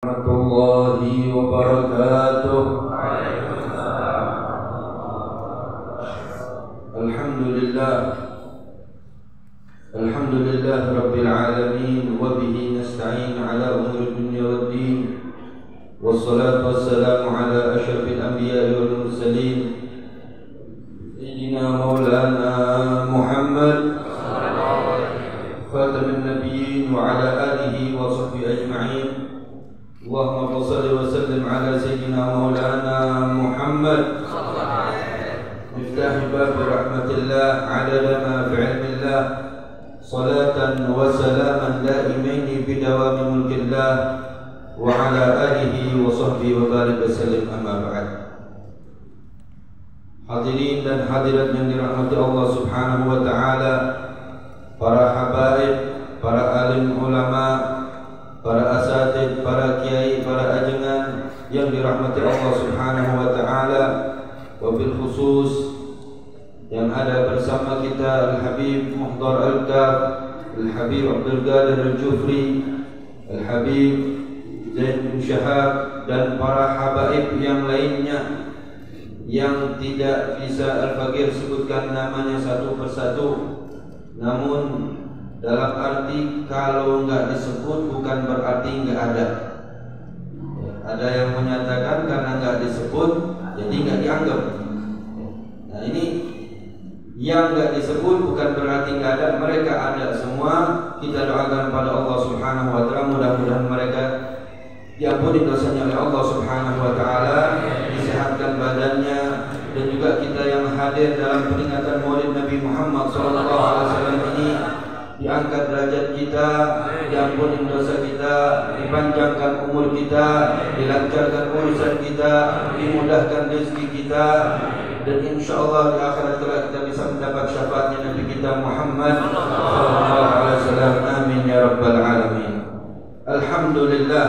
Warahmatullahi wabarakatuh. Alhamdulillah Rabbil alamin. Wa bihi nasta'in ala umuri dunya waddin. Wassalatu wassalamu ala asyrafil anbiya'i wal mursalin Sayyidina Maulana Muhammad khatamin nabiyyin wa ala alihi wa sahbihi ajma'in. Allahumma shalli wa sallim ala Sayyidina Maulana Muhammad miftahi bab rahmatillah adada ma fi ilmillah salatan wa salaman daimaini bidawami mulkillah wa ala alihi wa sahbihi wa barik wa sallim, amma ba'd. Hadirin dan hadirat yang dirahmati Allah subhanahu wa ta'ala, para habaib, para alim ulama, para asatid, para kiai, para ajengan yang dirahmati Allah subhanahu wa ta'ala, wabil khusus yang ada bersama kita Al-Habib Muhdar Al-Kaf, Al-Habib Abdul Qadir Al-Jufri, Al-Habib Zain bin Syahab, dan para habaib yang lainnya yang tidak bisa Al-Fakir sebutkan namanya satu persatu. Namun dalam arti kalau enggak disebut bukan berarti enggak ada. Ada yang menyatakan karena enggak disebut jadi enggak dianggap. Nah, ini yang enggak disebut bukan berarti enggak ada, mereka ada semua. Kita doakan pada Allah Subhanahu wa taala, mudah-mudahan mereka diampuni dosanya oleh Allah Subhanahu wa taala, disehatkan badannya, dan juga kita yang hadir dalam peringatan Maulid Nabi Muhammad sallallahu alaihi wasallam ini diangkat derajat kita, diampuni dosa kita, dipanjangkan umur kita, dilancarkan urusan kita, dimudahkan rezeki kita, dan insyaallah di akhirat kelak kita bisa mendapat syafaatnya Nabi kita Muhammad sallallahu alaihi wasallam. Amin ya rabbal alamin. Alhamdulillah.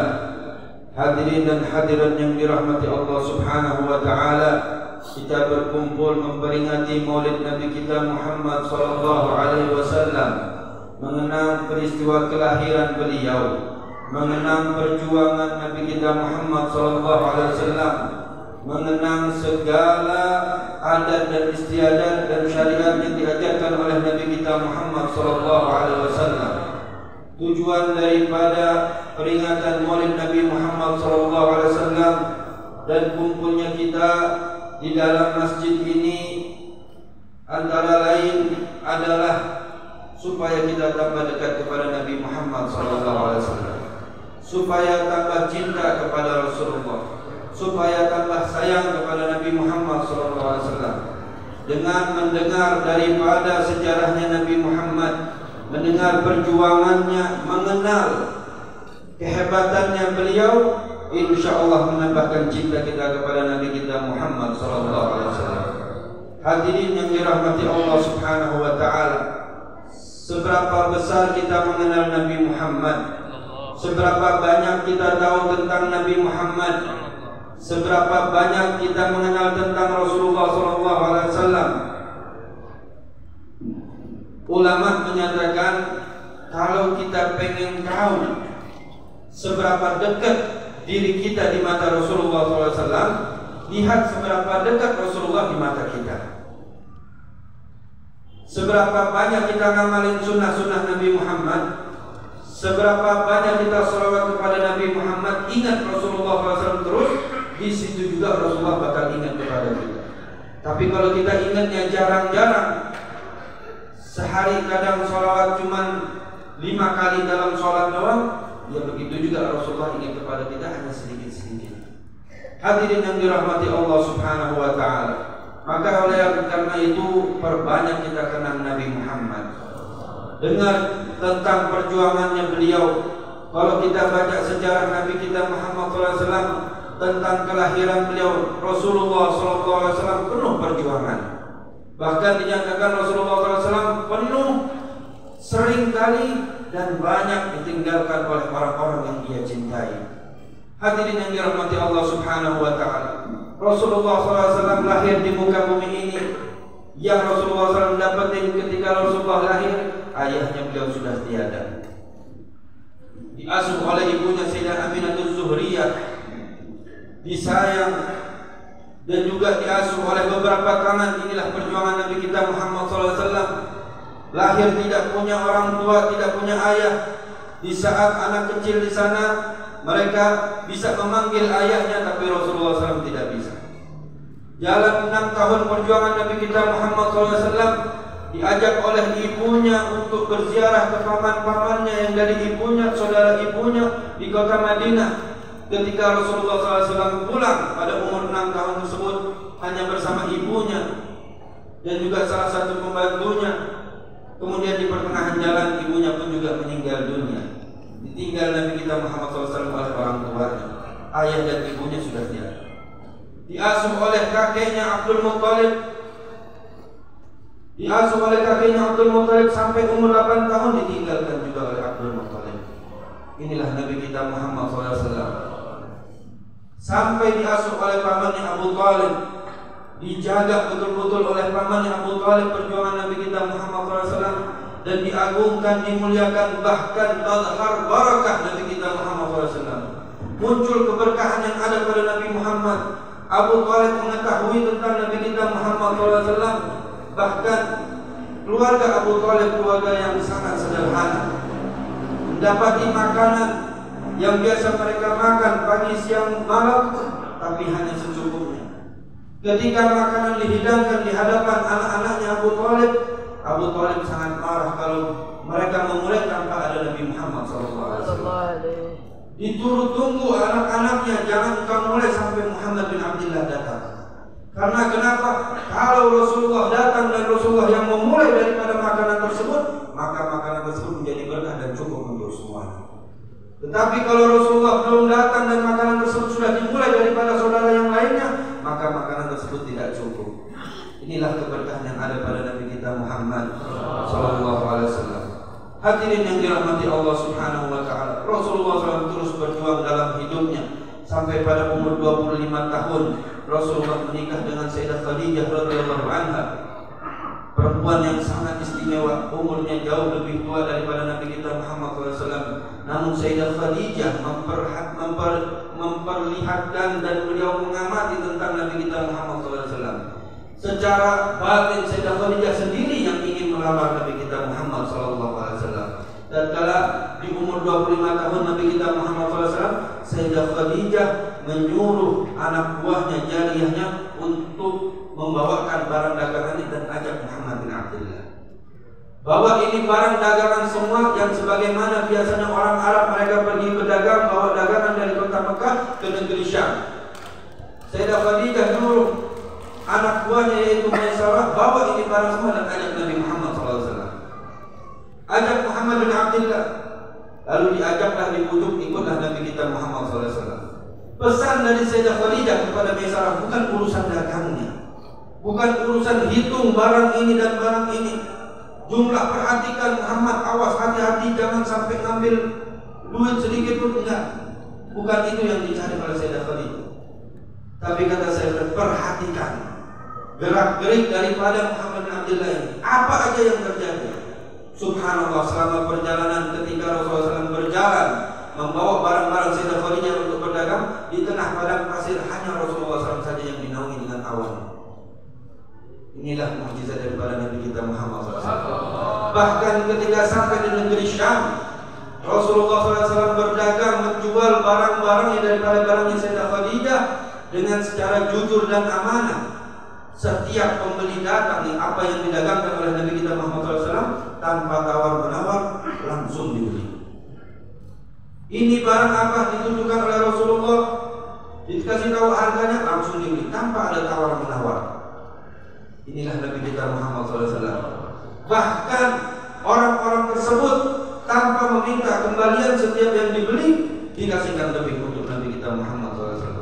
Hadirin dan hadirat yang dirahmati Allah subhanahu wa ta'ala, kita berkumpul memperingati Maulid Nabi kita Muhammad sallallahu alaihi wasallam, mengenang peristiwa kelahiran beliau, mengenang perjuangan Nabi kita Muhammad sallallahu alaihi wasallam, mengenang segala adat dan istiadat dan syariat yang diajarkan oleh Nabi kita Muhammad sallallahu alaihi wasallam. Tujuan daripada peringatan Maulid Nabi Muhammad SAW dan kumpulnya kita di dalam masjid ini antara lain adalah supaya kita tambah dekat kepada Nabi Muhammad SAW, supaya tambah cinta kepada Rasulullah, supaya tambah sayang kepada Nabi Muhammad SAW. Dengan mendengar daripada sejarahnya Nabi Muhammad, mendengar perjuangannya, mengenal kehebatannya beliau, insyaallah menambahkan cinta kita kepada Nabi kita Muhammad sallallahu alaihi wasallam. Hadirin yang dirahmati Allah subhanahu wa ta'ala, seberapa besar kita mengenal Nabi Muhammad, seberapa banyak kita tahu tentang Nabi Muhammad, seberapa banyak kita mengenal tentang Rasulullah sallallahu alaihi wasallam. Ulama menyatakan kalau kita pengen tahu seberapa dekat diri kita di mata Rasulullah SAW, lihat seberapa dekat Rasulullah di mata kita. Seberapa banyak kita ngamalin sunnah-sunnah Nabi Muhammad, seberapa banyak kita sholawat kepada Nabi Muhammad, ingat Rasulullah SAW terus, di situ juga Rasulullah bakal ingat kepada kita. Tapi kalau kita ingatnya jarang-jarang, sehari kadang sholawat cuma 5 kali dalam sholat doang, ya begitu juga Rasulullah ingat kepada kita hanya sedikit-sedikit. Hadirin yang dirahmati Allah subhanahu wa ta'ala, maka oleh karena itu perbanyak kita kenal Nabi Muhammad, dengar tentang perjuangannya beliau. Kalau kita baca sejarah Nabi kita Muhammad SAW, tentang kelahiran beliau, Rasulullah SAW penuh perjuangan. Bahkan dinyatakan Rasulullah SAW penuh sering kali dan banyak ditinggalkan oleh orang-orang yang dia cintai. Hadirin yang dirahmati Allah subhanahu wa ta'ala, Rasulullah SAW lahir di muka bumi ini. Yang Rasulullah SAW dapatin ketika Rasulullah lahir, ayahnya beliau sudah tiada. Diasuh oleh ibunya Sayyidah Aminatul Zuhri tarbiyah, disayang dan juga diasuh oleh beberapa tangan. Inilah perjuangan Nabi kita Muhammad SAW. Lahir tidak punya orang tua, tidak punya ayah. Di saat anak kecil di sana, mereka bisa memanggil ayahnya, tapi Rasulullah SAW tidak bisa. Jalan 6 tahun perjuangan Nabi kita Muhammad SAW, diajak oleh ibunya untuk berziarah ke paman-pamannya yang dari ibunya, saudara ibunya di kota Madinah. Ketika Rasulullah SAW pulang pada umur 6 tahun tersebut, hanya bersama ibunya dan juga salah satu pembantunya. Kemudian di pertengahan jalan ibunya pun juga meninggal dunia. Ditinggal Nabi kita Muhammad SAW oleh orang tuanya. Ayah dan ibunya sudah tiada. Diasuh oleh kakeknya Abdul Muttalib. Sampai umur 8 tahun ditinggalkan juga oleh Abdul Muttalib. Inilah Nabi kita Muhammad SAW. Sampai diasuh oleh pamannya Abu Talib, dijaga betul-betul oleh pamannya Abu Talib perjuangan Nabi kita Muhammad SAW, dan diagungkan, dimuliakan, bahkan mazhar barakah Nabi kita Muhammad SAW. Muncul keberkahan yang ada pada Nabi Muhammad. Abu Talib mengetahui tentang Nabi kita Muhammad SAW. Bahkan keluarga Abu Talib keluarga yang sangat sederhana, mendapati makanan yang biasa mereka makan pagi, siang, malam, tapi hanya secukupnya. Ketika makanan dihidangkan di hadapan anak-anaknya Abu Talib sangat marah kalau mereka memulai tanpa ada Nabi Muhammad SAW. Dituruh tunggu anak-anaknya, jangan engkau mulai sampai Muhammad bin Abdullah datang. Karena kenapa? Kalau Rasulullah datang dan Rasulullah yang memulai daripada makanan tersebut, maka makanan tersebut menjadi berkah dan cukup untuk semuanya. Tetapi kalau Rasulullah belum datang dan makanan tersebut sudah dimulai daripada saudara yang lainnya, maka makanan tersebut tidak cukup. Inilah keberkahan yang ada pada Nabi kita Muhammad sallallahu alaihi wasallam. Hadirin yang dirahmati Allah Subhanahu wa taala, Rasulullah SAW terus berjuang dalam hidupnya sampai pada umur 25 tahun Rasulullah menikah dengan Sayyidah Khadijah radhiyallahu anha. Perempuan yang sangat istimewa, umurnya jauh lebih tua daripada Nabi kita Muhammad SAW. Namun Sayyidah Khadijah memperlihatkan dan beliau mengamati tentang Nabi kita Muhammad SAW. Secara batin Sayyidah Khadijah sendiri yang ingin melamar Nabi kita Muhammad SAW. Dan kala di umur 25 tahun Nabi kita Muhammad SAW, Sayyidah Khadijah menyuruh anak buahnya, jariyahnya, untuk membawakan barang dagangan dan ajak Muhammad bin Abdullah. Bawa ini barang dagangan semua yang sebagaimana biasanya orang Arab, mereka pergi berdagang bawa dagangan dari kota Mekah ke negeri Syam. Sayyidah Khadijah nyuruh anak buahnya yaitu Maisarah, bawa ini barang semua dan ajak Nabi Muhammad SAW. Ajak Muhammad bin Abdullah. Lalu diajaklah, dibujuk, ikutlah Nabi kita Muhammad SAW. Pesan dari Sayyidah Khadijah kepada Maisarah bukan urusan dagangnya, bukan urusan hitung barang ini dan barang ini. Jumlah perhatikan Muhammad, awas hati-hati jangan sampai ngambil duit sedikit pun, enggak. Bukan itu yang dicari oleh Sayyidah Khadijah. Tapi kata saya, perhatikan gerak-gerik daripada Muhammad bin Abdullah ini. Apa aja yang terjadi? Subhanallah, selama perjalanan ketika Rasulullah SAW berjalan membawa barang-barang Sayyidah Khadijah untuk berdagang, di tengah padang pasir hanya Rasulullah SAW saja yang dinaungi dengan awan. Inilah mukjizat daripada Nabi kita Muhammad SAW. Bahkan ketika sampai di negeri Syam, Rasulullah SAW berdagang, menjual barang-barangnya daripada barangnya Sayyidah Khadijah dengan secara jujur dan amanah. Setiap pembeli datang, apa yang didagangkan oleh Nabi kita Muhammad SAW, tanpa tawar-menawar langsung dibeli. Ini barang apa ditunjukkan oleh Rasulullah, dikasih tahu harganya langsung dibeli tanpa ada tawar-menawar. Inilah Nabi kita Muhammad SAW. Bahkan orang-orang tersebut tanpa meminta kembalian setiap yang dibeli dikasihkan lebih untuk Nabi kita Muhammad SAW.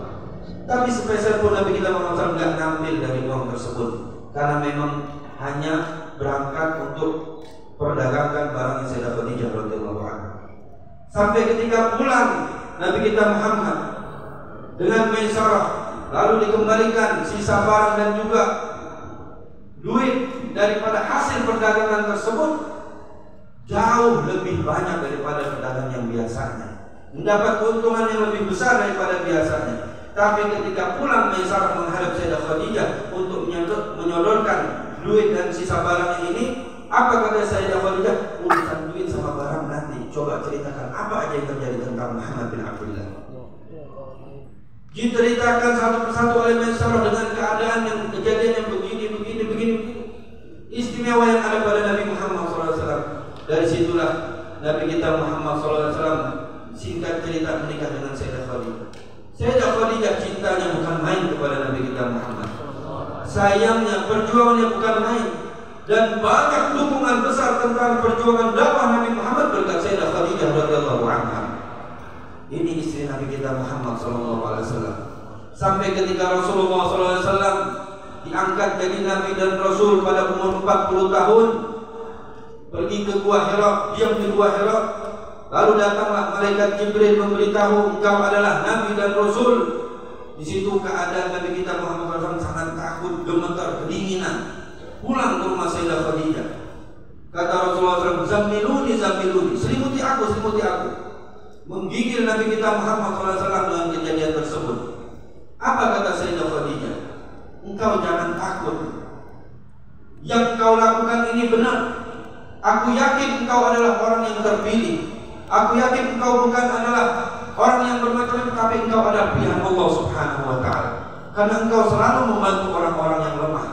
Tapi sepeser pun Nabi kita Muhammad SAW tidak ngambil dari uang tersebut, karena memang hanya berangkat untuk perdagangkan barang Sayyidah Khadijah radhiyallahu anha. Sampai ketika pulang Nabi kita Muhammad dengan Maisarah, lalu dikembalikan sisa barang dan juga duit daripada hasil perdagangan tersebut jauh lebih banyak daripada pedagang yang biasanya, mendapat keuntungan yang lebih besar daripada biasanya. Tapi ketika pulang Maisarah menghadap Sayyidah Khadijah untuk menyodorkan duit dan sisa barangnya ini, apa kata Sayyidah Khadijah? Urusan duit sama barang nanti. Coba ceritakan apa aja yang terjadi tentang Muhammad bin Abdullah. Diceritakan satu persatu oleh Maisarah dengan keadaan yang kejadian yang begini. Istimewa yang ada pada Nabi Muhammad SAW. Dari situlah Nabi kita Muhammad SAW singkat cerita menikah dengan Sayyidah Khadijah. Sayyidah Khadijah cintanya bukan main kepada Nabi kita Muhammad. Sayangnya perjuangannya bukan main. Dan banyak dukungan besar tentang perjuangan dakwah Nabi Muhammad berkat Sayyidah Khadijah radhiyallahu anha. Ini istri Nabi kita Muhammad SAW. Sampai ketika Rasulullah SAW diangkat jadi Nabi dan Rasul pada umur 40 tahun, pergi ke Gua Hira, diam di Gua Hira. Lalu datanglah malaikat Jibril memberitahu, engkau adalah Nabi dan Rasul. Di situ keadaan Nabi kita Muhammad SAW sangat takut, gemetar, kedinginan. Pulang ke rumah Sayyidah Khadijah. Kata Rasulullah SAW, Zammiluni, selimuti aku. Menggigil Nabi kita Muhammad SAW dengan kejadian tersebut. Apa kata Sayyidah Khadijah? Engkau jangan takut. Yang kau lakukan ini benar. Aku yakin engkau adalah orang yang terpilih. Aku yakin engkau bukan adalah orang yang bermacam-macam, tapi engkau adalah pilihan Allah Subhanahu wa Ta'ala. Karena engkau selalu membantu orang-orang yang lemah.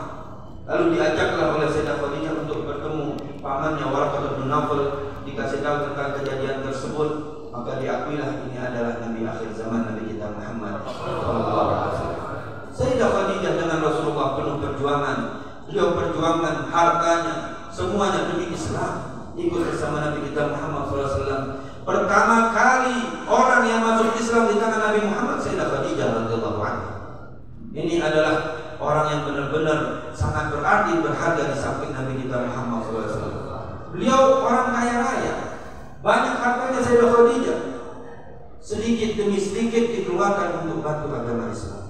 Lalu diajaklah oleh Sayyidah Khadijah untuk bertemu pamannya Waraqah bin Nawfal, dikasih tahu tentang kejadian tersebut. Maka diakuilah ini adalah Nabi akhir zaman, Nabi kita Muhammad sallallahu alaihi wasallam. Sayyidah Khadijah dengan Rasulullah penuh perjuangan. Beliau perjuangkan hartanya, semuanya demi Islam, ikut bersama Nabi kita Muhammad SAW. Pertama kali orang yang masuk Islam di tangan Nabi Muhammad, Sayyidah Khadijah radhiyallahu anha. Ini adalah orang yang benar-benar sangat berarti, berharga di samping Nabi kita Muhammad SAW. Beliau orang kaya raya, banyak hartanya Sayyidah Khadijah. Sedikit demi sedikit dikeluarkan untuk bantu agama Islam.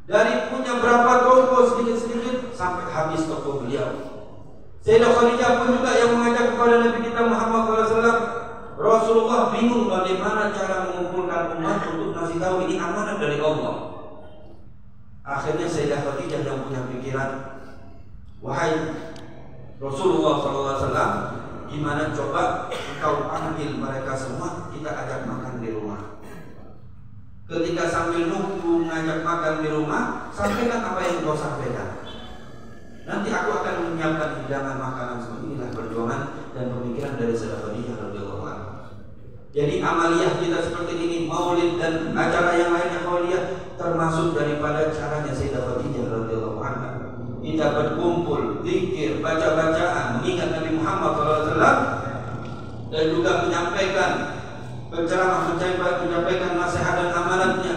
Dari punya berapa toko sedikit-sedikit sampai habis toko beliau. Sayyidah Khadijah pun juga yang mengajak kepada Nabi kita Muhammad SAW. Rasulullah bingung bagaimana cara mengumpulkan umat untuk ngasih tahu ini amanah dari Allah. Akhirnya Sayyidah Khadijah yang punya pikiran, wahai Rasulullah SAW, gimana coba engkau panggil mereka semua, kita ajak makan di rumah. Ketika sambil nunggu mengajak makan di rumah, sampaikan apa yang kau sampaikan. Nanti aku akan menyiapkan hidangan makanan semua. Inilah perjuangan dan pemikiran dari Sayyidah Khadijah radhiyallahu anha. Jadi amaliyah kita seperti ini, maulid dan acara yang lainnya mauliyah, termasuk daripada caranya Sayyidah Khadijah radhiyallahu anha. Kita berkumpul, zikir, baca-bacaan, mengingat Nabi Muhammad SAW, dan juga menyampaikan berceramah, menyampaikan nasihat dan amalannya.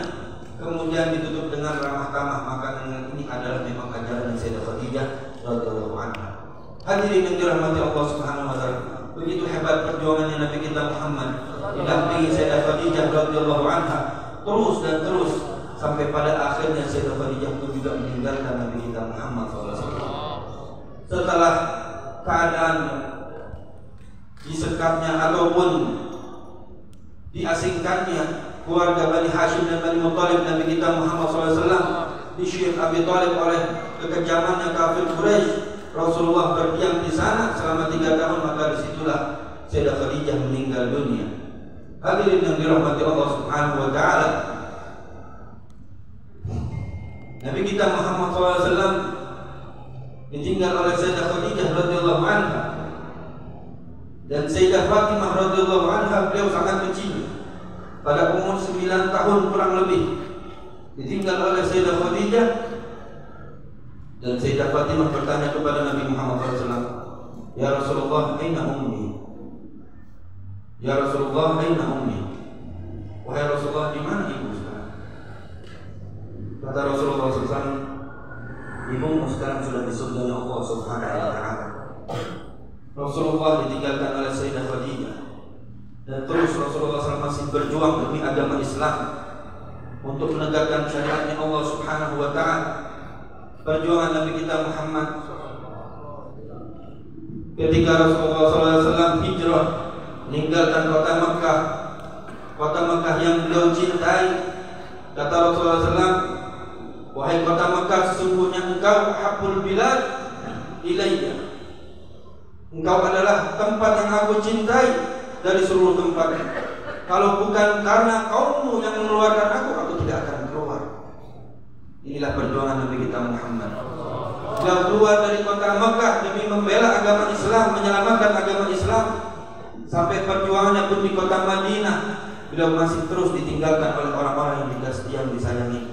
Kemudian ditutup dengan ramah tamah makanan. Ini adalah memang ajaran Sayyidah Khadijah radhiyallahu anha. Hadirin yang dirahmati Allah Subhanahu wa taala, begitu hebat perjuangannya Nabi kita Muhammad didampingi Sayyidah Khadijah radhiyallahu anha, terus dan terus sampai pada akhirnya Sayyidah Khadijah pun juga meninggalkan Nabi kita Muhammad SAW. Setelah keadaan disekapnya ataupun diasingkannya keluarga Bani Hashim dan Bani Muttalib Nabi kita Muhammad SAW, disyir Abi Thalib oleh kekejamannya kafir Quraisy, Rasulullah berdiam di sana selama 3 tahun. Maka disitulah Sayyidah Khadijah meninggal dunia. Hadirin yang dirahmati Allah Subhanahu wa taala, Nabi kita Muhammad SAW ditinggal oleh Sayyidah Khadijah radhiyallahu anha dan Sayyidah Fatimah radhiyallahu anha. Beliau sangat kecil, pada umur 9 tahun kurang lebih, ditinggal oleh Sayyidah Khadijah. Dan Sayyidah Fatimah bertanya kepada Nabi Muhammad SAW, Ya Rasulullah, aina ummi? Ya Rasulullah, aina ummi? Wahai Rasulullah, di mana ibu sekarang? Kata Rasulullah SAW, ibumu sekarang sudah di surga Allah Subhanahu wa taala. Rasulullah ditinggalkan oleh Sayyidah Khadijah, dan terus Rasulullah SAW masih berjuang demi agama Islam untuk menegakkan syariatnya Allah Subhanahu wa taala. Perjuangan Nabi kita Muhammad ketika Rasulullah SAW hijrah meninggalkan kota Mekah yang beliau cintai, Kata Rasulullah SAW, wahai kota Mekah, sesungguhnya engkau habbul bilad ilayya. Engkau adalah tempat yang aku cintai dari seluruh tempat. Kalau bukan karena kaummu yang mengeluarkan aku tidak akan keluar. Inilah perjuangan Nabi kita Muhammad. Beliau keluar dari kota Mekah demi membela agama Islam, menyelamatkan agama Islam. Sampai perjuangannya pun di kota Madinah, beliau masih terus ditinggalkan oleh orang-orang yang disayangi.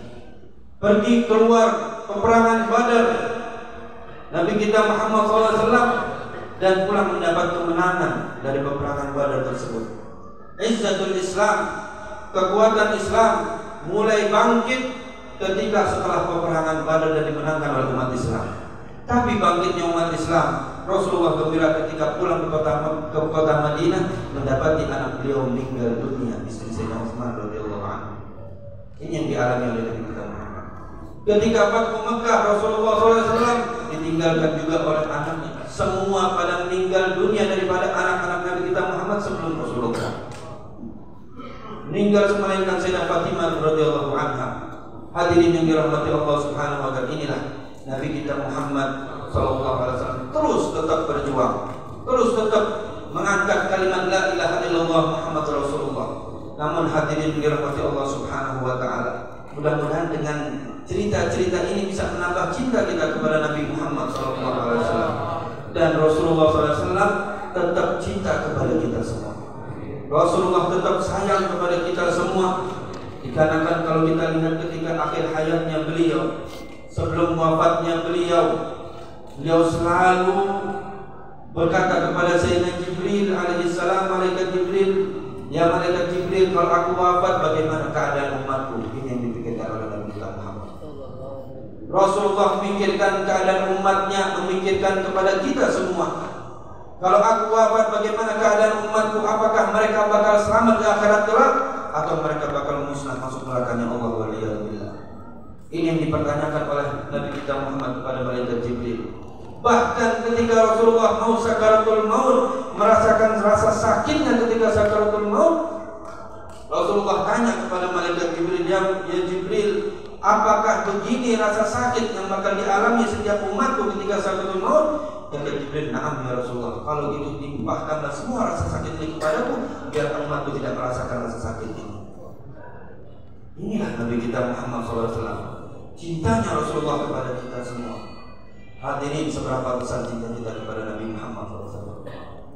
Pergi keluar peperangan Badar, Nabi kita Muhammad SAW, dan pulang mendapat kemenangan dari peperangan Badar tersebut. Izzatul Islam, kekuatan Islam mulai bangkit ketika setelah peperangan Badar dan dimenangkan oleh umat Islam. Tapi bangkitnya umat Islam, Rasulullah gembira ketika pulang ke kota Madinah mendapati anak beliau meninggal dunia, istri Sayyidina Utsman radhiyallahu anhu. Ini yang dialami oleh Nabi kita Muhammad. Ketika Fathu Mekah, Rasulullah SAW ditinggalkan juga oleh anaknya. Semua pada meninggal dunia daripada anak-anak Nabi kita Muhammad sebelum Rasulullah. Meninggal melainkan Sayyidah Fatimah radhiyallahu anha. Hadirin yang dirahmati Allah Subhanahu wa taala, inilah Nabi kita Muhammad sallallahu alaihi wasallam terus tetap berjuang, terus tetap mengangkat kalimat la ilaha illallah Muhammad Rasulullah. Namun hadirin yang dirahmati Allah Subhanahu wa taala, mudah-mudahan dengan cerita-cerita ini bisa menambah cinta kita kepada Nabi Muhammad sallallahu alaihi wasallam, dan Rasulullah sallallahu alaihi wasallam tetap cinta kepada kita semua. Rasulullah tetap sayang kepada kita semua. Dikarenakan kalau kita lihat ketika akhir hayatnya beliau, sebelum wafatnya beliau selalu berkata kepada Sayyidina Jibril alaihissalam, malaikat Jibril, ya malaikat Jibril, kalau aku wafat bagaimana keadaan umatku? Ini yang dipikirkan oleh Nabi kita Muhammad. Rasulullah memikirkan keadaan umatnya, memikirkan kepada kita semua. Kalau aku wafat bagaimana keadaan umatku? Apakah mereka bakal selamat di akhirat kelak atau mereka bakal musnah masuk nerakanya Allah waliyadzubillah? Ini yang dipertanyakan oleh Nabi kita Muhammad kepada malaikat Jibril. Bahkan ketika Rasulullah mau sakaratul maut, merasakan rasa sakitnya ketika sakaratul maut, Rasulullah tanya kepada malaikat Jibril, ya Jibril, apakah begini rasa sakit yang bakal dialami setiap umatku ketika sakaratul maut? Kata Jibril, na'am ya Rasulullah, kalau gitu timpahkanlah semua rasa sakit ini kepadaku, biar umatku tidak merasakan rasa sakit ini. Inilah Nabi kita Muhammad SAW, cintanya Rasulullah kepada kita semua. Hadirin, seberapa besar cinta kita kepada Nabi Muhammad SAW.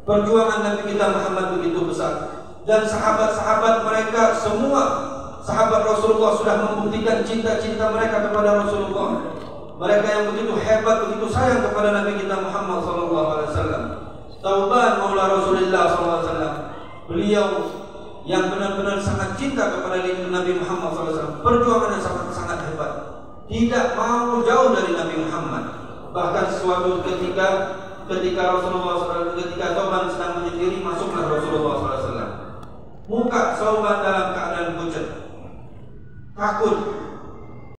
Perjuangan Nabi kita Muhammad begitu besar, dan sahabat-sahabat mereka semua, sahabat Rasulullah sudah membuktikan cinta-cinta mereka kepada Rasulullah. Mereka yang begitu hebat, begitu sayang kepada Nabi kita Muhammad SAW. Tauban Maula Rasulullah SAW, beliau yang benar-benar sangat cinta kepada Nabi Muhammad SAW. Perjuangannya sangat hebat, tidak mau jauh dari Nabi Muhammad. Bahkan suatu ketika Rasulullah SAW,